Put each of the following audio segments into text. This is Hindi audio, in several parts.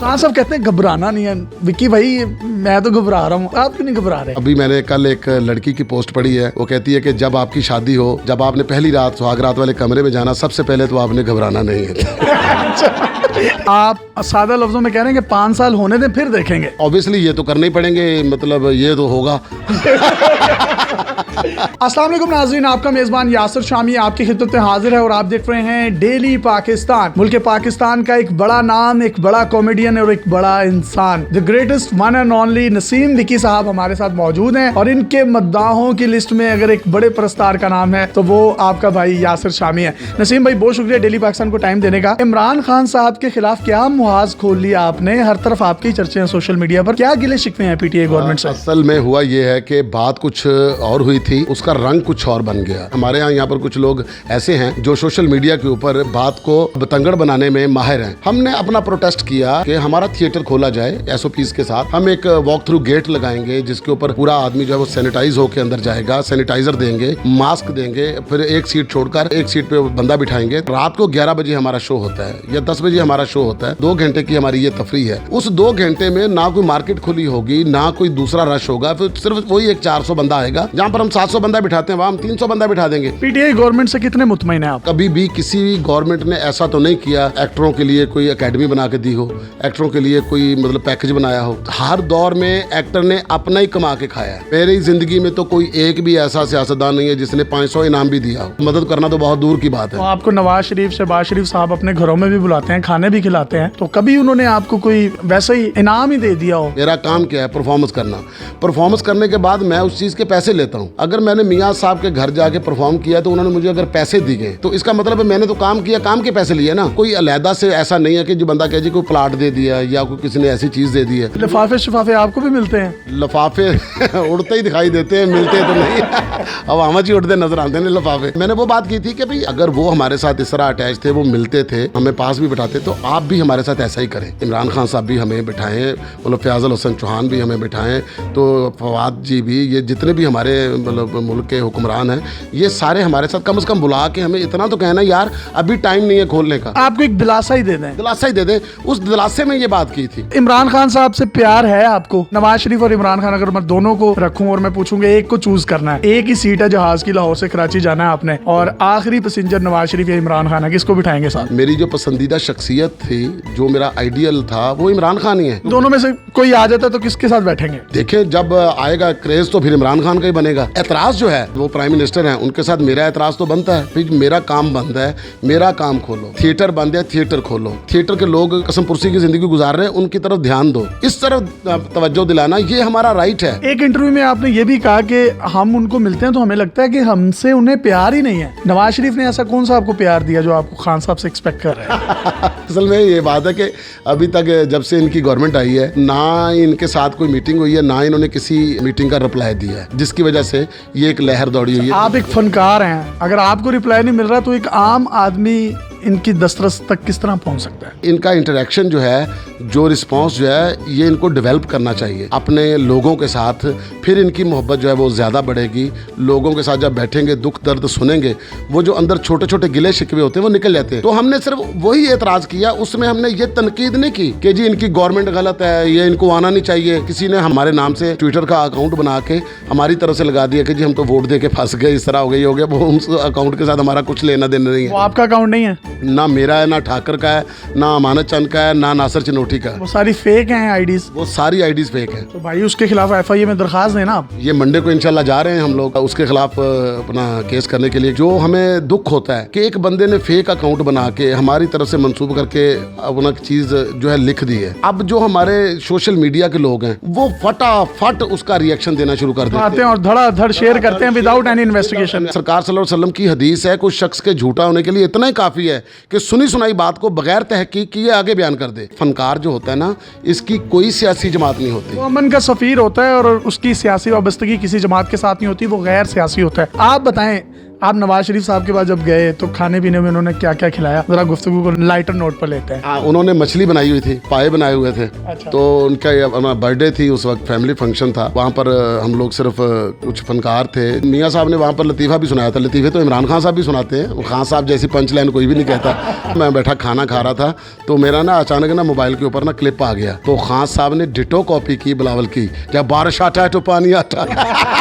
खान साहब कहते हैं घबराना नहीं है। विक्की भाई मैं तो घबरा रहा हूँ, आप क्यों नहीं घबरा रहे? अभी मैंने कल एक लड़की की पोस्ट पढ़ी है, वो कहती है कि जब आपकी शादी हो, जब आपने पहली रात सुहाग रात वाले कमरे में जाना, सबसे पहले तो आपने घबराना नहीं है। आप सादा लफ्जों में कह रहे हैं कि 5 साल होने दें फिर देखेंगे। ऑब्वियसली ये तो करने ही पड़ेंगे, मतलब ये तो होगा। अस्सलाम वालेकुम नाज़रीन, आपका मेज़बान यासिर शामी आपकी खिदमत में हाजिर है और आप देख रहे हैं डेली पाकिस्तान। मुल्क पाकिस्तान का एक बड़ा नाम, एक बड़ा कॉमेडियन और एक बड़ा इंसान, the greatest one and only Naseem Vicky साहब हमारे साथ मौजूद हैं। और इनके मद्दाहों की लिस्ट में अगर एक बड़े परस्तार का नाम है तो वो आपका भाई यासिर शामी है। नसीम भाई बहुत शुक्रिया डेली पाकिस्तान को टाइम देने का। इमरान खान साहब के खिलाफ क्या मुहाज खोल लिया आपने? हर तरफ आपकी चर्चे हैं सोशल मीडिया पर, क्या गिले शिकवे हैं पीटीआई गवर्नमेंट से? असल में हुआ ये है कि बात कुछ और हुई थी, उसका रंग कुछ और बन गया। हमारे यहाँ पर कुछ लोग ऐसे हैं जो सोशल मीडिया के ऊपर बात को बतंगड़ बनाने में माहिर हैं। हमने अपना प्रोटेस्ट किया कि हमारा थिएटर खोला जाए एसओपीज के साथ। हम एक वॉक थ्रू गेट लगाएंगे जिसके ऊपर पूरा आदमी जो है वो सैनिटाइज होकर अंदर जाएगा, सैनिटाइजर देंगे, मास्क देंगे, फिर एक सीट छोड़कर एक सीट पे बंदा बिठाएंगे। रात को 11 बजे हमारा शो होता है या 10 बजे हमारा शो होता है। 2 घंटे की हमारी ये तफरी है। उस 2 घंटे में ना कोई मार्केट खुली होगी, ना कोई दूसरा रश होगा, फिर सिर्फ वही एक 400 बंदा आएगा। जहाँ पर हम 700 बंदा बिठाते हैं वहाँ हम 300 बंदा बिठा देंगे। पीटीआई गवर्नमेंट से कितने मुतमईन हैं आप? कभी भी किसी गवर्नमेंट ने ऐसा तो नहीं किया एक्टरों के लिए कोई एकेडमी बना के दी हो, एक्टरों के लिए कोई मतलब पैकेज बनाया हो। हर दौर में एक्टर ने अपना ही कमा के खाया है। मेरी जिंदगी में तो कोई एक भी ऐसा सियासतदान नहीं है जिसने 500 इनाम भी दिया हो। मदद करना तो बहुत दूर की बात है। तो आपको नवाज शरीफ, शहबाज शरीफ साहब अपने घरों में भी बुलाते हैं, खाने भी खिलाते हैं, तो कभी उन्होंने आपको कोई वैसा ही इनाम ही दे दिया हो? मेरा काम क्या है? परफॉर्मेंस करना। परफॉर्मेंस करने के बाद मैं उस चीज के पैसे लेता हूँ। अगर मैंने मियाँ साहब के घर जाके परफॉर्म किया तो उन्होंने मुझे अगर पैसे दिए तो इसका मतलब है मैंने तो काम किया, काम के पैसे लिए ना। कोई अलहदा से ऐसा नहीं है कि जो बंदा कहे जी कोई प्लाट दे दिया या कोई किसी ने ऐसी चीज दे दी है। लिफाफे शिफाफे आपको भी मिलते हैं? लिफाफे उड़ते ही दिखाई देते हैं, मिलते तो नहीं। अब हम ही उड़ते नजर आते हैं लिफाफे। मैंने वो बात की थी कि भाई अगर वो हमारे साथ इस तरह अटैच थे, वो मिलते थे, हमें पास भी बिठाते, तो आप भी हमारे साथ ऐसा ही करें। इमरान खान साहब भी हमें बिठाएं, मतलब फयाजुल हसन चौहान भी हमें बिठाएं, तो फवाद जी भी, ये जितने भी हमारे मतलब मुल्क के हुक्मरान हैं, ये सारे हमारे साथ कम से कम बुला के हमें इतना तो कहना यार अभी टाइम नहीं है खोलने का। आपको एक दिलासा ही दे दें। दिलासा ही दे दें। उस दिलासे में ये बात की थी। इमरान खान साहब से प्यार है आपको? नवाज शरीफ और इमरान खान अगर मैं दोनों को रखूं और मैं पूछूंगा एक को चूज करना है, एक ही सीट है जहाज की, लाहौर से कराची जाना है आपने, और आखिरी पैसेंजर नवाज शरीफ या इमरान खान है, किसको बिठाएंगे साथ? मेरी जो पसंदीदा शख्सियत थी, जो मेरा आइडियल था, वो इमरान खान ही है। दोनों में से कोई आ जाता तो किसके साथ बैठेंगे? देखिए जब आएगा क्रेज तो फिर इमरान खान का ही बनेगा। एतराज जो है वो प्राइम मिनिस्टर है, उनके साथ मेरा एतराज तो बनता है। फिर मेरा काम बंद है, मेरा काम खोलो। थिएटर बंद है, थिएटर खोलो। थिएटर के लोग कसम पुरसी की जिंदगी गुजार रहे हैं, उनकी तरफ ध्यान दो। इस तरफ तवज्जो दिलाना ये हमारा राइट है। एक इंटरव्यू में आपने ये भी कहा कि हम उनको मिलते हैं तो हमें लगता है कि हमसे उन्हें प्यार ही नहीं है। नवाज शरीफ ने ऐसा कौन सा आपको प्यार दिया जो आपको खान साहब से एक्सपेक्ट कर रहे हैं? असल में ये बात है कि अभी तक जब से इनकी गवर्नमेंट आई है, ना इनके साथ कोई मीटिंग हुई है, ना इन्होंने किसी मीटिंग का रिप्लाई दिया है, जिसकी वजह से ये एक लहर दौड़ी हुई है। आप एक फनकार हैं, अगर आपको रिप्लाई नहीं मिल रहा तो एक आम आदमी इनकी दस्तरस तक किस तरह पहुंच सकता है? इनका इंटरेक्शन जो है, जो रिस्पांस जो है, ये इनको डेवलप करना चाहिए अपने लोगों के साथ। फिर इनकी मोहब्बत जो है वो ज़्यादा बढ़ेगी। लोगों के साथ जब बैठेंगे, दुख दर्द सुनेंगे, वो जो अंदर छोटे छोटे गिले शिकवे होते हैं वो निकल जाते हैं। तो हमने सिर्फ वही एतराज़ किया, उसमें हमने ये तनकीद नहीं की कि जी इनकी गवर्नमेंट गलत है, ये इनको आना नहीं चाहिए। किसी ने हमारे नाम से ट्विटर का अकाउंट बना के हमारी तरफ से लगा दिया कि जी हम तो वोट दे के फंस गए, इस तरह हो गई हो गया। वो उस अकाउंट के साथ हमारा कुछ लेना देना नहीं है। वो आपका अकाउंट नहीं है? ना मेरा है, ना ठाकर का है, ना अमानत चंद का है, ना नासिर चिनोटी का है। वो सारी फेक हैं आईडीज? वो सारी आईडीज फेक है। तो भाई उसके खिलाफ एफआईए में दरखास्त देना आप। ये मंडे को इंशाल्लाह जा रहे हैं हम लोग उसके खिलाफ अपना केस करने के लिए। जो हमें दुख होता है कि एक बंदे ने फेक अकाउंट बना के हमारी तरफ से मंसूब करके अपना चीज जो है लिख दी है। अब जो हमारे सोशल मीडिया के लोग हैं वो फटाफट उसका रिएक्शन देना शुरू कर देते हैं और धड़ाधड़ शेयर करते हैं विदाउट एनी इन्वेस्टिगेशन। सरकार सल्लल्लाहु अलैहि वसल्लम की हदीस है, कुछ शख्स के झूठा होने के लिए इतना ही काफी है कि सुनी सुनाई बात को बगैर तहकीक किए आगे बयान कर दे। फनकार जो होता है ना, इसकी कोई सियासी जमात नहीं होती। वो अमन का सफीर होता है और उसकी सियासी वाबस्तगी किसी जमात के साथ नहीं होती, वो गैर सियासी होता है। आप बताएं, आप नवाज शरीफ साहब के पास जब गए तो खाने पीने में उन्होंने क्या क्या खिलाया, जरा गुफ्तगू को लाइटर नोट पर लेते हैं। उन्होंने मछली बनाई हुई थी, पाए बनाए हुए थे। अच्छा। तो उनका बर्थडे थी, उस वक्त फैमिली फंक्शन था। वहाँ पर हम लोग सिर्फ कुछ फनकार थे। मियाँ साहब ने वहाँ पर लतीफ़ा भी सुनाया था। लतीफ़े तो इमरान खान साहब भी सुनाते हैं, खान साहब जैसी पंच लाइन कोई भी नहीं कहता। मैं बैठा खाना खा रहा था तो मेरा ना अचानक ना मोबाइल के ऊपर ना क्लिप आ गया, तो खान साहब ने डिटो कॉपी की बिलावल की, क्या बारिश आता है तो पानी आता है।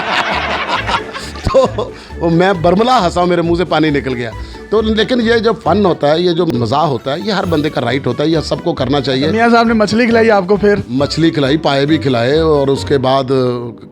तो मैं बरमला हंसा, मेरे मुंह से पानी निकल गया। तो लेकिन ये जो फन होता है, ये जो मज़ाक होता है, ये हर बंदे का राइट होता है, ये सबको करना चाहिए। मियाँ साहब ने मछली खिलाई आपको? फिर मछली खिलाई, पाए भी खिलाए और उसके बाद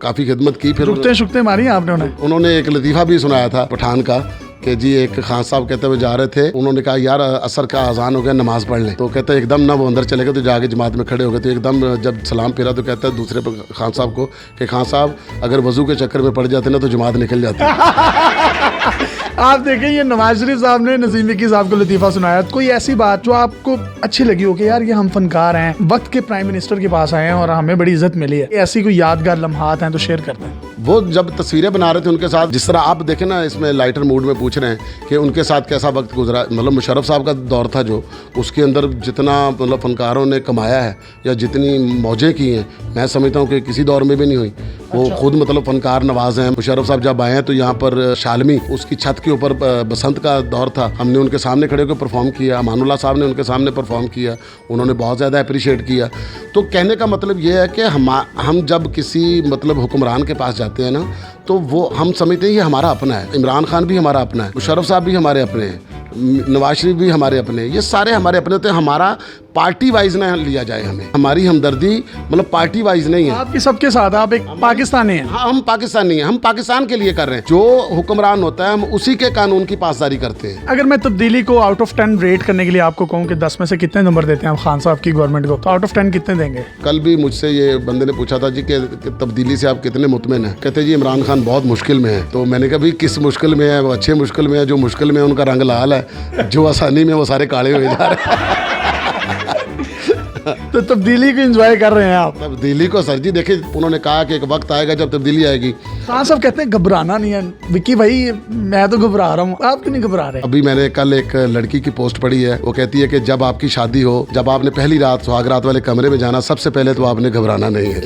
काफ़ी खिदमत की। फिर शुक्ते मारी आपने उन्हें? उन्होंने एक लतीफ़ा भी सुनाया था पठान का कि जी एक खान साहब कहते हुए जा रहे थे, उन्होंने कहा यार असर का अजान हो गया, नमाज पढ़ लें। तो कहते एकदम ना वो अंदर चले गए, तो जाके जमात में खड़े हो गए। तो एकदम जब सलाम फिरा तो कहता है दूसरे खान साहब को कि खान साहब अगर वजू के चक्कर में पड़ जाते ना तो जमात निकल जाती। आप देखें, ये नवाज शरीफ साहब ने नसीम विकी साहब को लतीफ़ा सुनाया। कोई ऐसी बात जो आपको अच्छी लगी हो कि यार ये हम फनकार हैं, वक्त के प्राइम मिनिस्टर के पास आए हैं और हमें बड़ी इज्जत मिली है, ऐसी कोई यादगार लम्हात हैं तो शेयर करते हैं। वो जब तस्वीरें बना रहे थे उनके साथ, जिस तरह आप देखें ना, इसमें लाइटर मूड में पूछ रहे हैं कि उनके साथ कैसा वक्त गुजरा। मतलब मुशर्रफ साहब का दौर था जो, उसके अंदर जितना मतलब फनकारों ने कमाया है या जितनी मौजें की हैं, मैं समझता हूँ कि किसी दौर में भी नहीं हुई। वो खुद मतलब फनकार नवाज हैं। मुशर्रफ साहब जब आए हैं तो यहाँ पर शालमी, उसकी छत के ऊपर बसंत का दौर था, हमने उनके सामने खड़े होकर परफॉर्म किया। अमानुल्लाह साहब ने उनके सामने परफॉर्म किया, उन्होंने बहुत ज़्यादा अप्रिशिएट किया। तो कहने का मतलब ये है कि हम जब किसी मतलब हुक्मरान के पास जाते हैं ना, तो वो हम समझते हैं ये हमारा अपना है। इमरान खान भी हमारा अपना है, मुशर्रफ साहब भी हमारे अपने हैं, नवाज शरीफ भी हमारे अपने, ये सारे हमारे अपने होते हैं। हमारा पार्टी वाइज ना लिया जाए, हमारी हमदर्दी मतलब पार्टी वाइज नहीं है। आपकी सबके साथ, आप एक पाकिस्तानी हैं। हाँ, हम पाकिस्तानी हैं, हम पाकिस्तान के लिए कर रहे हैं। जो हुक्मरान होता है हम उसी के कानून की पासदारी करते हैं। अगर मैं तब्दीली को आउट ऑफ 10 रेट करने के लिए आपको कहूँ कि 10 में से कितने नंबर देते हैं आप खान साहब की गवर्नमेंट को, तो आउट ऑफ 10 कितने देंगे? कल भी मुझसे ये बंदे ने पूछा था जी कि तब्दीली से आप कितने मुतमिन हैं। कहते जी इमरान खान बहुत मुश्किल में है। तो मैंने कहा भाई किस मुश्किल में है? वो अच्छे मुश्किल में है। जो मुश्किल में है उनका रंग लाल है, जो आसानी में वो सारे काले हुए जा रहे हैं। तो तब्दीली को एंजॉय कर रहे हैं आप? तब्दीली को सर जी देखिए, उन्होंने कहा कि एक वक्त आएगा जब तब्दीली आएगी। खान साहब कहते हैं घबराना नहीं है। विक्की भाई मैं तो घबरा रहा हूँ, आप क्यों नहीं घबरा रहे? अभी मैंने कल एक लड़की की पोस्ट पढ़ी है, वो कहती है कि जब आपकी शादी हो, जब आपने पहली रात सुहाग रात वाले कमरे में जाना, सबसे पहले तो आपने घबराना नहीं है।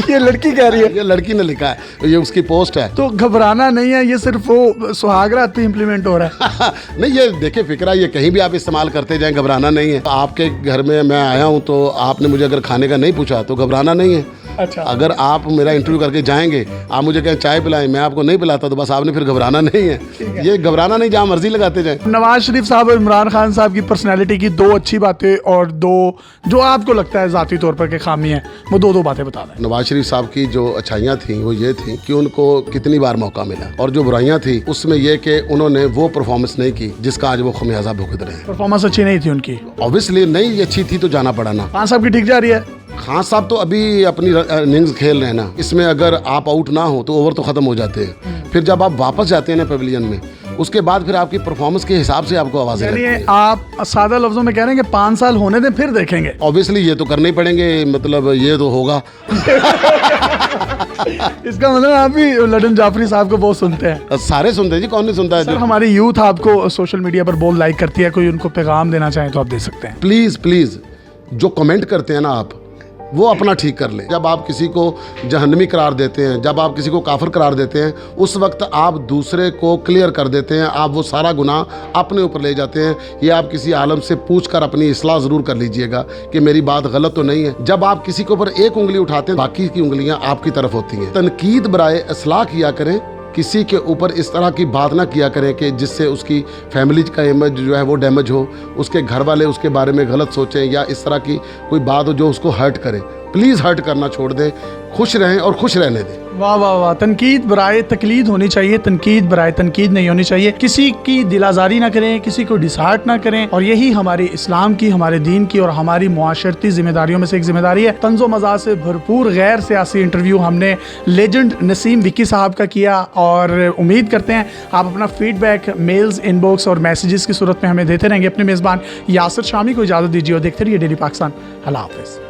ये लड़की कह रही है? ये लड़की ने लिखा है, ये उसकी पोस्ट है। तो घबराना नहीं है, ये सिर्फ वो सुहाग रात पे इम्प्लीमेंट हो रहा है। नहीं, ये देखिए फिक्रा, ये कहीं भी आप इस्तेमाल करते जाएं, घबराना नहीं है। आपके घर में मैं आया हूं तो आपने मुझे अगर खाने का नहीं पूछा तो घबराना नहीं है। अच्छा। अगर आप मेरा इंटरव्यू करके जाएंगे, आप मुझे कहें चाय पिलाएं, मैं आपको नहीं पिलाता, तो बस आपने फिर घबराना नहीं है। ये घबराना नहीं, जहाँ मर्जी लगाते जाएं। नवाज शरीफ साहब और इमरान खान साहब की पर्सनैलिटी की दो अच्छी बातें और दो जो आपको लगता है ज़ाती तौर पर कि खामी है, वो दो बातें बता दें। नवाज शरीफ साहब की जो अच्छाइयाँ थी वो ये थी कि उनको कितनी बार मौका मिला, और जो बुराइयाँ थी उसमें ये कि उन्होंने वो परफॉर्मेंस नहीं की जिसका आज वो खमियाजा भुगत रहे हैं। परफॉर्मेंस अच्छी नहीं थी उनकी? ऑब्वियसली नहीं, अच्छी थी तो जाना पड़ा ना। खान साहब की ठीक जा रही है? खान साहब तो अभी अपनी इनिंग्स खेल रहे हैं ना, इसमें अगर आप आउट ना हो तो ओवर तो ख़त्म हो जाते हैं। फिर जब आप वापस जाते हैं ना पेविलियन में, उसके बाद फिर आपकी परफॉर्मेंस के हिसाब से आपको आवाज़ें लगती हैं। आप सादा लफ्जों में कह रहे हैं कि 5 साल होने दें फिर देखेंगे? ऑब्वियसली ये तो करने ही पड़ेंगे, मतलब ये तो होगा। इसका मतलब आप भी लडन जाफरी साहब को बहुत सुनते हैं? सारे सुनते हैं जी, कौन नहीं सुनता है। सर हमारी यूथ आपको सोशल मीडिया पर बहुत लाइक करती है, कोई उनको पैगाम देना चाहे तो आप दे सकते हैं। प्लीज़ प्लीज़ जो कमेंट करते हैं ना आप, वो अपना ठीक कर लें। जब आप किसी को जहन्नमी करार देते हैं, जब आप किसी को काफिर करार देते हैं, उस वक्त आप दूसरे को क्लियर कर देते हैं, आप वो सारा गुनाह अपने ऊपर ले जाते हैं। ये आप किसी आलम से पूछ कर अपनी इस्लाह ज़रूर कर लीजिएगा कि मेरी बात गलत तो नहीं है। जब आप किसी के ऊपर एक उंगली उठाते हैं, बाकी की उंगलियां आपकी तरफ होती हैं। तनकीद बराए इस्लाह किया करें, किसी के ऊपर इस तरह की बात ना किया करें कि जिससे उसकी फैमिली का इमेज जो है वो डैमेज हो, उसके घर वाले उसके बारे में गलत सोचें, या इस तरह की कोई बात हो जो उसको हर्ट करे। प्लीज़ हर्ट करना छोड़ दें, खुश रहें और खुश रहने दें। वाह वाह वाह। तनकीद बराए तकलीद होनी चाहिए, तनकीद बराए तनकीद नहीं होनी चाहिए। किसी की दिलाजारी ना करें, किसी को डिसहार्ट ना करें, और यही हमारी इस्लाम की, हमारे दीन की और हमारी मुआशरती जिम्मेदारियों में से एक जिम्मेदारी है। तंज़ो मज़ा से भरपूर गैर सियासी इंटरव्यू हमने लेजेंड नसीम विक्की साहब का किया, और उम्मीद करते हैं आप अपना फीडबैक मेल्स, इनबॉक्स और मैसेजेस की सूरत में हमें देते रहेंगे। अपने मेज़बान यासिर शामी को इजाज़त दीजिए और देखते रहिए डेली पाकिस्तान। अल्लाह हाफ़िज़।